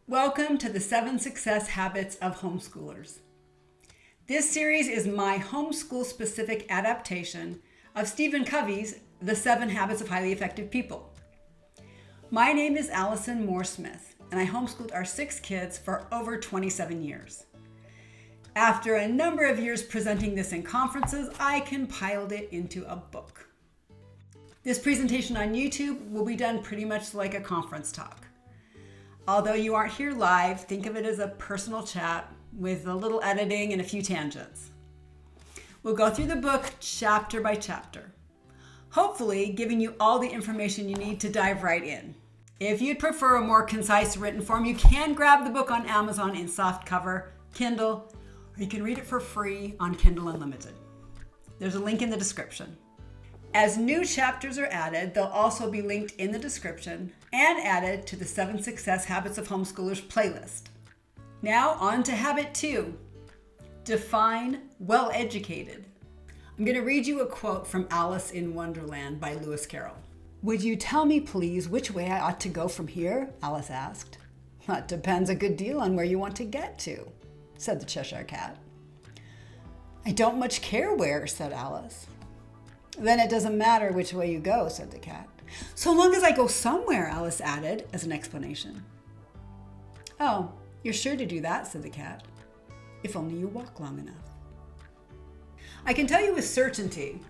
Welcome to the 7 Success Habits of Homeschoolers. This series is my homeschool-specific adaptation of Stephen Covey's The 7 Habits of Highly Effective People. My name is Alison Moore-Smith, and I homeschooled our 6 kids for over 27 years. After a number of years presenting this in conferences, I compiled it into a book. This presentation on YouTube will be done pretty much like a conference talk. Although you aren't here live, think of it as a personal chat with a little editing and a few tangents. We'll go through the book chapter by chapter, hopefully giving you all the information you need to dive right in. If you'd prefer a more concise written form, you can grab the book on Amazon in softcover, Kindle, or you can read it for free on Kindle Unlimited. There's a link in the description. As new chapters are added, they'll also be linked in the description and added to the 7 Success Habits of Homeschoolers playlist. Now on to habit 2, define well-educated. I'm going to read you a quote from Alice in Wonderland by Lewis Carroll. "Would you tell me, please, which way I ought to go from here?" Alice asked. "That depends a good deal on where you want to get to," said the Cheshire Cat. "I don't much care where," said Alice. "Then it doesn't matter which way you go," said the cat. "So long as I go somewhere," Alice added as an explanation. "Oh, you're sure to do that," said the cat, "if only you walk long enough." I can tell you with certainty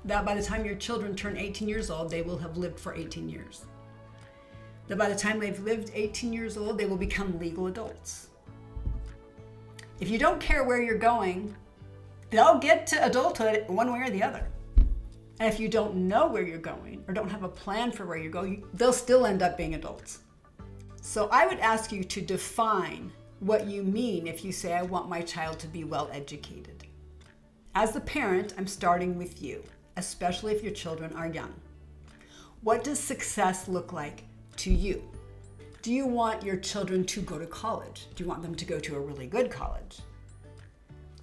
that by the time your children turn 18 years old, they will have lived for 18 years. That by the time they've lived 18 years old, they will become legal adults. If you don't care where you're going, they'll get to adulthood one way or the other. And if you don't know where you're going or don't have a plan for where you're going, they'll still end up being adults. So I would ask you to define what you mean if you say, "I want my child to be well educated." As the parent, I'm starting with you, especially if your children are young. What does success look like to you? Do you want your children to go to college? Do you want them to go to a really good college?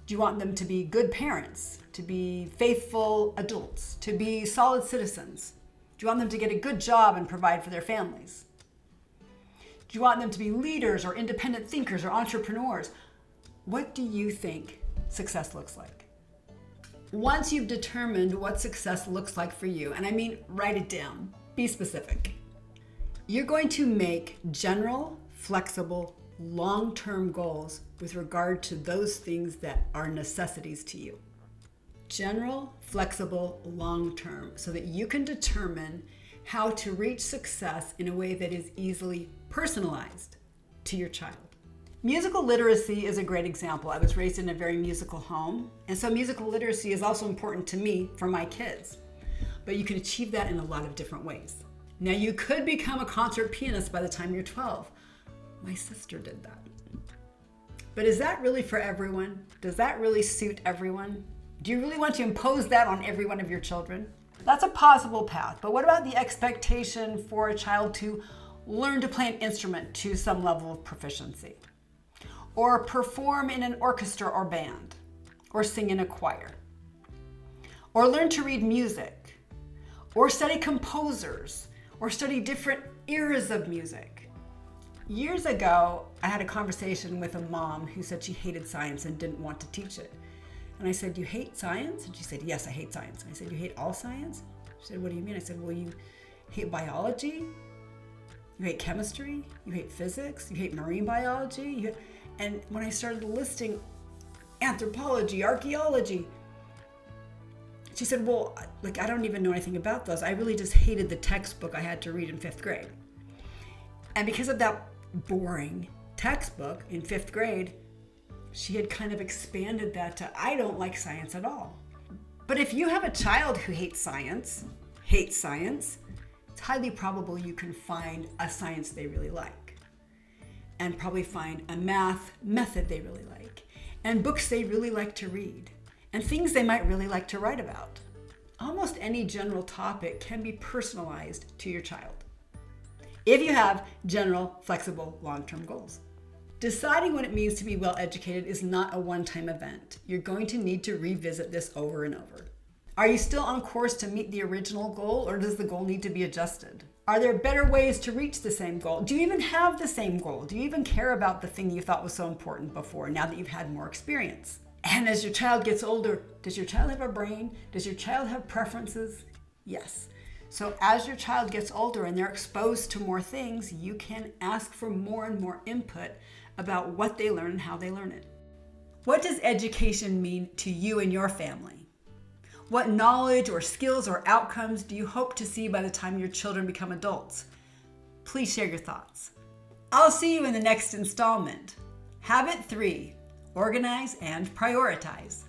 Do you want them to be good parents, to be faithful adults, to be solid citizens? Do you want them to get a good job and provide for their families? Do you want them to be leaders or independent thinkers or entrepreneurs? What do you think success looks like? Once you've determined what success looks like for you, and I mean write it down, be specific, you're going to make general, flexible, long-term goals with regard to those things that are necessities to you. General, flexible, long-term, so that you can determine how to reach success in a way that is easily personalized to your child. Musical literacy is a great example. I was raised in a very musical home, and so musical literacy is also important to me for my kids. But you can achieve that in a lot of different ways. Now, you could become a concert pianist by the time you're 12. My sister did that. But is that really for everyone? Does that really suit everyone? Do you really want to impose that on every one of your children? That's a possible path, but what about the expectation for a child to learn to play an instrument to some level of proficiency? Or perform in an orchestra or band? Or sing in a choir? Or learn to read music? Or study composers? Or study different eras of music? Years ago, I had a conversation with a mom who said she hated science and didn't want to teach it. And I said, "You hate science?" And she said, "Yes, I hate science." And I said, "You hate all science?" She said, "What do you mean?" I said, "Well, you hate biology, you hate chemistry, you hate physics, you hate marine biology." And when I started listing anthropology, archaeology, she said, "Well, I don't even know anything about those. I really just hated the textbook I had to read in 5th grade." And because of that boring textbook in 5th grade, she had kind of expanded that to, "I don't like science at all." But if you have a child who hates science, it's highly probable you can find a science they really like, and probably find a math method they really like, and books they really like to read, and things they might really like to write about. Almost any general topic can be personalized to your child, if you have general, flexible, long-term goals. Deciding what it means to be well-educated is not a one-time event. You're going to need to revisit this over and over. Are you still on course to meet the original goal, or does the goal need to be adjusted? Are there better ways to reach the same goal? Do you even have the same goal? Do you even care about the thing you thought was so important before, now that you've had more experience? And as your child gets older, does your child have a brain? Does your child have preferences? Yes. So as your child gets older and they're exposed to more things, you can ask for more and more input about what they learn and how they learn it. What does education mean to you and your family? What knowledge or skills or outcomes do you hope to see by the time your children become adults? Please share your thoughts. I'll see you in the next installment. Habit 3, organize and prioritize.